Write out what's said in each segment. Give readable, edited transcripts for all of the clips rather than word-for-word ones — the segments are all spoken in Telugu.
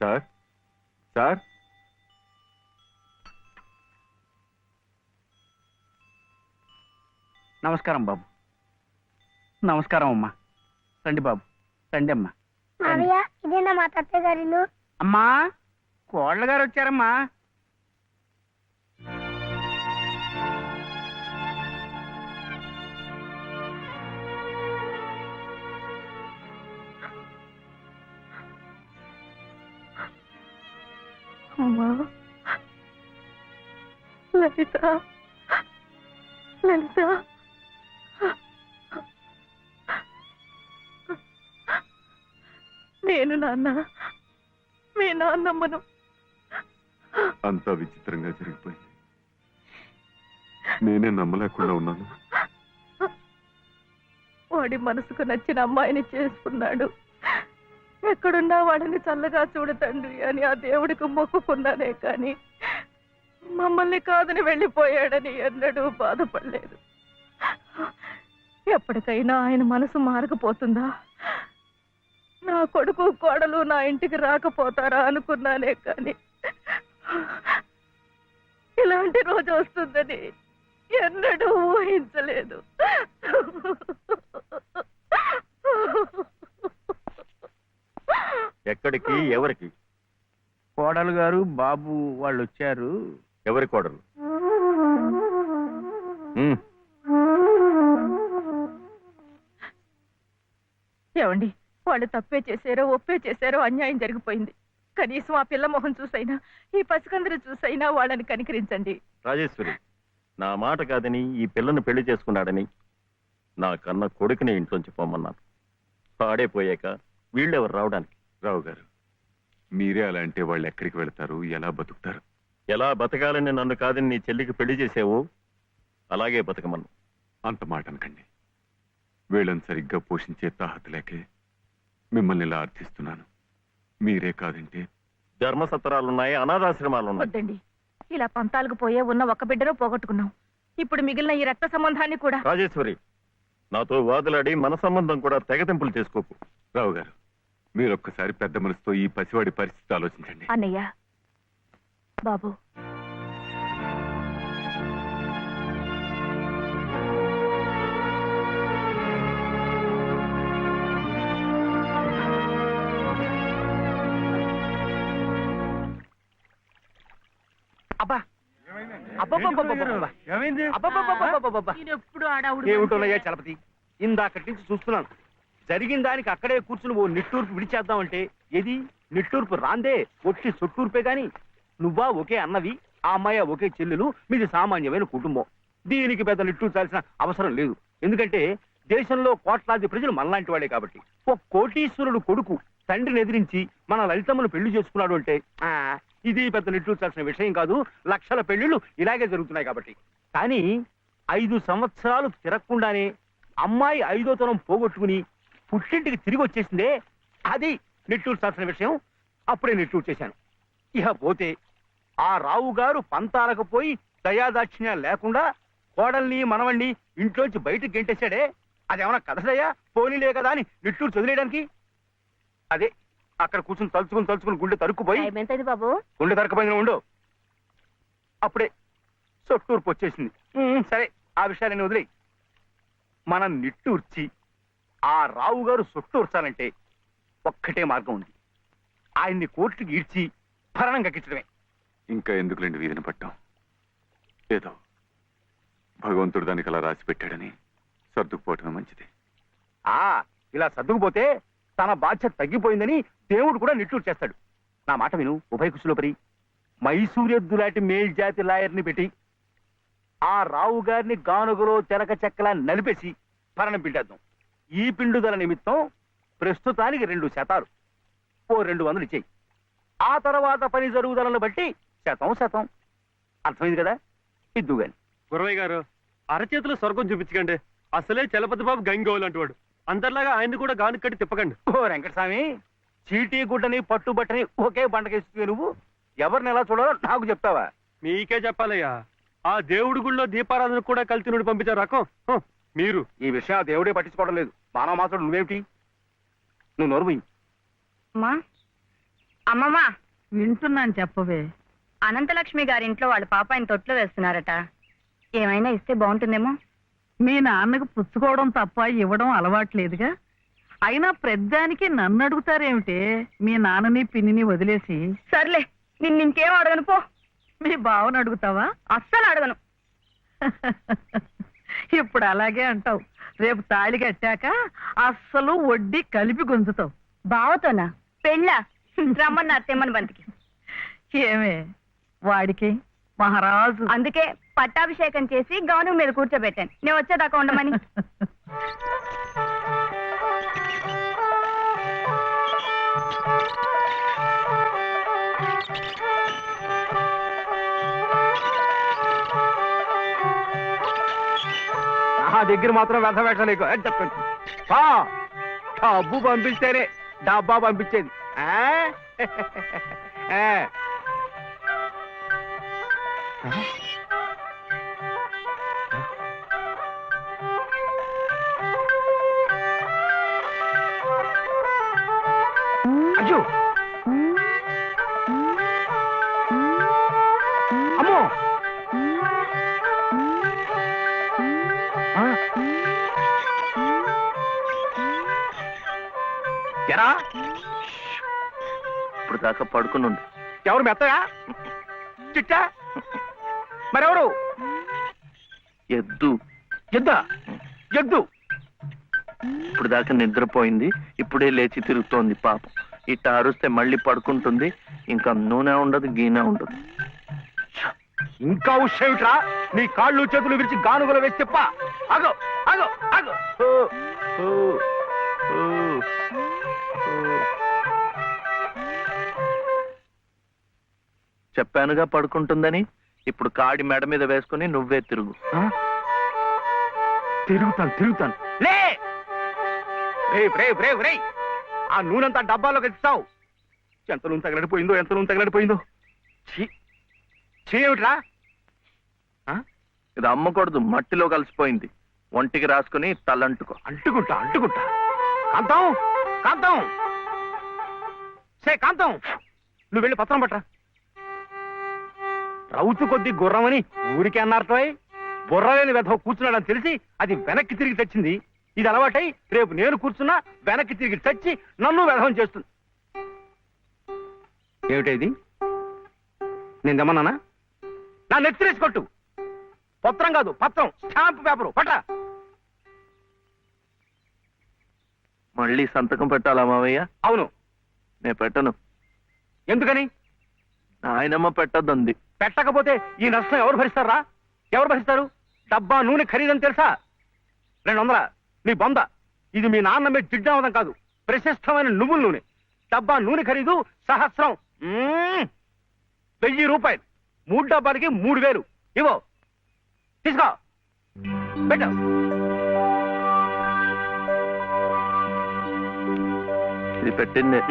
సార్ సార్ నమస్కారం బాబు. నమస్కారం అమ్మా. రండి బాబు, రండి అమ్మా. ఇదేనా మా తాతయ్య గారి ఇల్లు? అమ్మా, కోళ్ళ గారు వచ్చారమ్మా. అమ్మా లలిత, లలిత, నేను నాన్న, మీ నాన్నమ్మను. అంతా విచిత్రంగా జరిగిపోయింది. నేనే నమ్మలేకుండా ఉన్నాను. వాడి మనసుకు నచ్చిన అమ్మాయిని చేసుకున్నాడు. ఎక్కడున్నా వాడిని చల్లగా చూడు తండ్రి అని ఆ దేవుడికి మొక్కుకున్నానే కానీ మమ్మల్ని కాదని వెళ్ళిపోయాడని ఎన్నడూ బాధపడలేదు. ఎప్పటికైనా ఆయన మనసు మారకపోతుందా, నా కొడుకు కోడలు నా ఇంటికి రాకపోతారా అనుకున్నానే కానీ ఇలాంటి రోజు వస్తుందని ఎన్నడూ ఊహించలేదు. ఎక్కడికి, ఎవరికి? కోడలు గారు బాబు వాళ్ళు వచ్చారు. ఎవరి కోడలు? ఏమండి, వాళ్ళు తప్పే చేశారో ఒప్పే చేశారో అన్యాయం జరిగిపోయింది. కనీసం ఆ పిల్ల మొహం చూసైనా, ఈ పసికందరు చూసైనా వాళ్ళని కనికరించండి. రాజేశ్వరి, నా మాట కాదని ఈ పిల్లను పెళ్లి చేసుకున్నాడని నా కన్న కొడుకుని ఇంట్లోంచి పొమ్మన్నాను. పాడైపోయాక వీళ్ళెవరు రావడానికి? రావు గారు, మీరే అలా అంటే వాళ్ళు ఎక్కడికి వెళ్తారు, ఎలా బతుకుతారు? ఎలా బతకాలని నన్ను కాదని నీ చెల్లికి పెళ్లి చేసావు, అలాగే బతకమన్ను. అంత మాట అనకండి. వీళ్ళని సరిగ్గా పోషించే తాహత లేకే మిమ్మల్ని ఇలా అర్థిస్తున్నాను. మీరే కాదంటే ధర్మసత్రాలున్నాయి, అనాథాశ్రమాలున్నాయి. వద్దండి, ఇలా పంతాలకు పోయే ఉన్న ఒక్క బిడ్డను పోగొట్టుకున్నాం. ఇప్పుడు మిగిలిన ఈ రక్త సంబంధాన్ని కూడా. రాజేశ్వరి, నాతో వాదులాడి మన సంబంధం కూడా తెగతింపులు చేసుకోకు. రావు గారు, మీరొక్కసారి పెద్ద మనసుతో ఈ పసివాడి పరిస్థితి ఆలోచించండి. అన్నయ్య, బాబు, ఏమిటోనయ్యా చలపతి, ఇందాకటి నుంచి చూస్తున్నాను. జరిగిన దానికి అక్కడే కూర్చుని ఓ నిట్టూర్పు విడిచేద్దామంటే ఏది నిట్టూర్పు రాందే, ఒట్టి సొట్టూర్పే గాని. నువ్వా ఒకే అన్నవి, ఆ అమ్మాయి ఒకే చెల్లెలు, మీది సామాన్యమైన కుటుంబం. దీనికి పెద్ద నిట్టూర్చాల్సిన అవసరం లేదు. ఎందుకంటే దేశంలో కోట్లాది ప్రజలు మనలాంటి వాడే కాబట్టి. ఒక కోటీశ్వరుడు కొడుకు తండ్రిని ఎదిరించి మన లలితమ్మను పెళ్లి చేసుకున్నాడు అంటే ఇది పెద్ద నిట్టూర్చాల్సిన విషయం కాదు. లక్షల పెళ్లిళ్ళు ఇలాగే జరుగుతున్నాయి కాబట్టి. కానీ 5 సంవత్సరాలు తిరగకుండానే అమ్మాయి 5వ తరం పోగొట్టుకుని పుట్టింటికి తిరిగి వచ్చేసిందే, అది నిట్టూర్చాల్సిన విషయం. అప్పుడే నిట్టూరు చేశాను. ఇక పోతే ఆ రావు గారు పంతాలకు పోయి దయాదాక్షిణ్యాలు లేకుండా కోడల్ని మనవణ్ణి ఇంట్లోంచి బయటకు గెంటేశాడే, అదేమన్నా కథదయ్యా, పోనీలే కదా అని నిట్టూరు చదిలేయడానికి. అదే అక్కడ కూర్చుని తలుచుకుని గుండె తరుక్కుపోయి, బాబు గుండె తరకపోయిన ఉండు, అప్పుడే సొట్టూర్పు వచ్చేసింది. సరే, ఆ విషయాన్ని వదిలేయి. మనం నిట్టూర్చి ఆ రావు గారు సొట్టూర్చాలంటే ఒక్కటే మార్గం ఉంది. ఆయన్ని కోర్టుకి ఈడ్చి భరణం కక్కించడమే. ఇంకా ఎందుకులేండి వీధిని పట్టాం. ఏదో భగవంతుడు దానికి అలా రాసి పెట్టాడని సర్దుకుపోవటమే మంచిది. ఇలా సర్దుకుపోతే తన బాధ్యత తగ్గిపోయిందని దేవుడు కూడా నిట్టూరు చేస్తాడు. నా మాట విను ఉభయ కుశలోపరి. మైసూరెద్దు లాంటి మేల్జాతి లాయర్ని పెట్టి ఆ రావు గారిని గానుగలో తెరక చెక్కలా నలిపేసి భరణం పిండేద్దాం. ఈ పిండుదల నిమిత్తం ప్రస్తుతానికి 2 శాతాలు, ఓ 200 ఇచ్చేయి. ఆ తర్వాత పని జరుగుదలను బట్టి శాతం. అర్థమైంది కదా? ఇద్దు గాని. గురవయ్య గారు, అరచేతులు స్వర్గం చూపించకండి. అసలే చలపతి బాబు గంగోలు అంటువాడు. అందరిలాగా ఆయన్ని కూడా గాను కట్టి తిప్పకండి. ఓ వెంకటస్వామి, చీటీ గుడ్డని పట్టుబట్టని ఒకే బండకేస్తుంది. నువ్వు ఎవరిని ఎలా చూడాలో నాకు చెప్తావా? మీకే చెప్పాలయ్యా. ఆ దేవుడి గుళ్ళో దీపారాధన కూడా కలిసి పంపించారు రకం మీరు. ఈ విషయం ఆ దేవుడే పట్టించుకోవడం లేదు. మానవ మాత్రం నువ్వేమిటి? నువ్వు నోరు పోయి. అమ్మమ్మ, వింటున్నాను, చెప్పవే. అనంతలక్ష్మి గారింట్లో వాళ్ళ పాప ఆయన తొట్లో వేస్తున్నారట. ఏమైనా ఇస్తే బాగుంటుందేమో. మీ నాన్నకు పుచ్చుకోవడం తప్ప ఇవ్వడం అలవాట్లేదుగా. అయినా ప్రద్దానికి నన్ను అడుగుతారేమిటే? మీ నాన్నని పిన్నిని వదిలేసి సర్లే, నిన్నింకేం అడగను పో. మీ బావను అడుగుతావా? అస్సలు అడగను. ఇప్పుడు అలాగే అంటావు. రేపు తాళి కట్టాక అస్సలు వడ్డీ కలిపి గుంజుతావు. బావతోనా? పెళ్ళా? రమ్మన్నారు తెమ్మని బంతికి. ఏమే వాడికి మహారాజు. అందుకే పట్టాభిషేకం చేసి గౌను మీద కూర్చోబెట్టాను. నేను వచ్చేదాకా ఉండమని. నా దగ్గర మాత్రం వ్యర్థ వేషాలు డబ్బు పంపిస్తేనే డబ్బా పంపించేది. అయ్యో, అమ్మో, ఎరా ఇప్పుడు దాకా పడుకునుండు. ఎవరు మెత్తగా చిట్టా? మరెవరు? ఎద్దు. ఎద్దా? ఎద్దు ఇప్పుడు దాకా నిద్రపోయింది, ఇప్పుడే లేచి తిరుగుతోంది పాపం. ఇట్ట అరుస్తే మళ్ళీ పడుకుంటుంది. ఇంకా నూనె ఉండదు, గీనె ఉండదు. ఇంకా ఉషేమిట్రా? నీ కాళ్ళు చేతులు విరిచి గానుగలు వేసి చెప్ప. ఆగో ఆగో ఆగో. చెప్పానుగా పడుకుంటుందని. ఇప్పుడు కాడి మెడ మీద వేసుకుని నువ్వే తిరుగు. తిరుగుతాను. లే రే, ఆ నూనెంతా డబ్బాలో కలిస్తావు. ఎంత నూనె తగలడిపోయిందో. ఏమిట్రా? ఇది అమ్మకూడదు, మట్టిలో కలిసిపోయింది. ఒంటికి రాసుకుని తలంటుకో. అంటుకుంటా. కాంతం కాంతం, నువ్వు వెళ్ళి పత్రం పట్టరా. రౌతు కొద్ది గుర్రమని ఊరికే అన్నారటోయ్. బుర్రలేని వెధవ కూర్చున్నాడని తెలిసి అది వెనక్కి తిరిగి తెచ్చింది. ఇది అలవాటై రేపు నేను కూర్చున్నా వెనక్కి తిరిగి తెచ్చి నన్ను వెధవం చేస్తుంది. ఏమిటైది? నేను దమ్మన్నానా? నా నెత్తిరేసి కొట్టు. పత్రం కాదు, పత్రం, స్టాంప్ పేపరు పట్రా. మళ్ళీ సంతకం పెట్టాలా మావయ్య? అవును. నేను పెట్టను. ఎందుకని? ఆయనమ్మ పెట్టద్దంది. పెట్టకపోతే ఈ నష్టం ఎవరు భరిస్తారా? ఎవరు భరిస్తారు? డబ్బా నూనె ఖరీదని తెలుసా? 200. నీ బొంద. ఇది మీ నాన్న మీద జిడ్డావదం కాదు, ప్రశస్తమైన నువ్వుల నూనె. డబ్బా నూనె ఖరీదు 1000. 1000 రూపాయలు. 3 డబ్బాలకి 3000. ఇవో తీసుకో, పెట్టు. ఇది పెట్టిందే,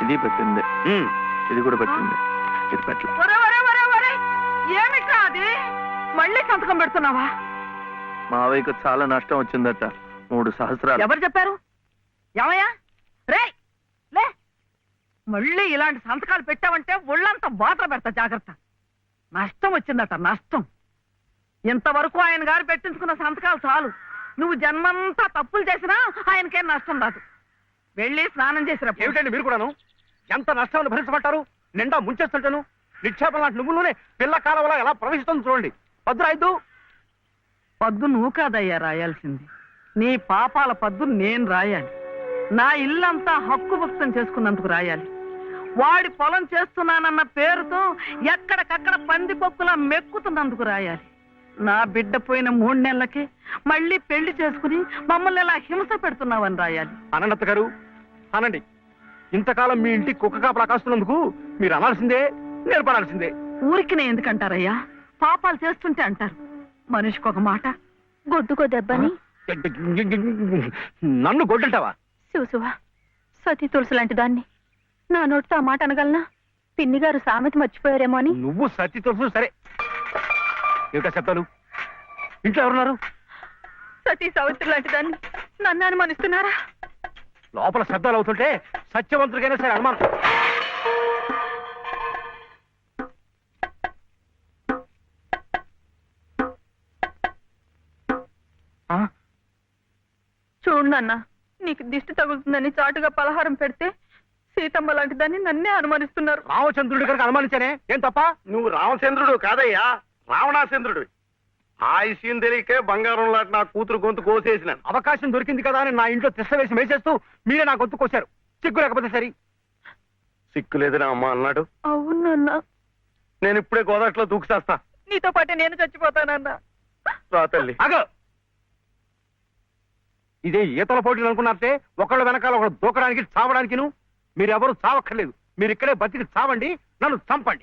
ఇది పెట్టిందే, ఇది కూడా పెట్టింది. ఇది పెట్టలే. ఏమి కాదు, మళ్ళీ సంతకం పెడుతున్నావా? మావయ్యకు చాలా నష్టం వచ్చిందట, 3 సహస్రాలు. ఎవరు చెప్పారు? ఏమయ్యా రే, లే, మళ్ళీ ఇలాంటి సంతకాలు పెట్టావంటే ఒళ్ళంతా బాధ పెడతా. జాగ్రత్త. నష్టం వచ్చిందట, నష్టం. ఇంతవరకు ఆయన గారు పెట్టించుకున్న సంతకాలు చాలు. నువ్వు జన్మంతా తప్పులు చేసినా ఆయనకేం నష్టం రాదు. వెళ్ళి స్నానం చేసినప్పుడు. ఏమిటండి మీరు కూడాను? ఎంత నష్టాన్ని భరించమంటారు? నిండా ముంచేస్తుంటాను. నిక్షేపం లాంటి నువ్వులోనే పిల్ల కాలవలా ఎలా ప్రవేశిస్తుంది చూడండి. పద్దు పద్దు నువ్వు కాదయ్యా రాయాల్సింది. నీ పాపాల పద్దు నేను రాయాలి. నా ఇల్లంతా హక్కు భక్తం చేసుకున్నందుకు రాయాలి. వాడి పొలం చేస్తున్నానన్న పేరుతో ఎక్కడికక్కడ పందికొక్కులా మెక్కుతున్నందుకు రాయాలి. నా బిడ్డ పోయిన 3 నెలలకే మళ్ళీ పెళ్లి చేసుకుని మమ్మల్ని ఎలా హింస పెడుతున్నావని రాయాలి. అనంత గారు అనండి. ఇంతకాలం మీ ఇంటి కుక్క కాపలా కాస్తున్నందుకు మీరు అనాల్సిందే, నేర్పనాల్సిందే. ఊరికి ఎందుకంటారయ్యా? పాపాలు చేస్తుంటే అంటారు. మనిషికి ఒక మాట. గొడ్డుకో దెబ్బని. నన్ను గొడ్డంటావా? చూసువా, సతీ తులసి లాంటి దాన్ని నా నోటితో ఆ మాట అనగలనా? పిన్ని గారు సామెత మర్చిపోయారేమో అని. నువ్వు సతీ తులసి సరే. ఏమిటా చెప్తాను? ఇంట్లో ఎవరున్నారు? సతీ సావిత్రి లాంటి దాన్ని నన్ను అనుమానిస్తున్నారా? లోపల శబ్దాలు అవుతుంటే సత్యవంతుడికైనా సరే అనుమానం. చూడు నాన్న, నీకు దిష్టి తగులుతుందని చాటుగా పలహారం పెడితే సీతమ్మ లాంటి దాన్ని నన్నే అనుమానిస్తున్నారు. రామచంద్రుడి కనుక అనుమానించానే ఏం తప్ప? నువ్వు రామచంద్రుడు కాదయ్యా, రావణాచంద్రుడు. ఆ విషయం తెలియకే బంగారం లాంటి నా కూతురు గొంతు కోసేసినాను. అవకాశం దొరికింది కదా అని నా ఇంట్లో తిష్ట వేసి మేసేస్తూ మీరే నా గొంతు కోశారు. సిగ్గు లేకపోతే సరి. సిక్కులేదని అమ్మ అన్నాడు. అవును నాన్న, నేను ఇప్పుడే గోదాట్లో దూకుసేస్తా. నీతో పాటే నేను చచ్చిపోతానన్నా. రా తల్లి. అగో, ఇదే ఈతల పోటీలు అనుకున్నారంటే ఒకళ్ళ వెనకాల ఒకళ్ళు దూకడానికి చావడానికిను. మీరెవరు చావక్కర్లేదు. మీరు ఇక్కడే బతికి చావండి, నన్ను చంపండి.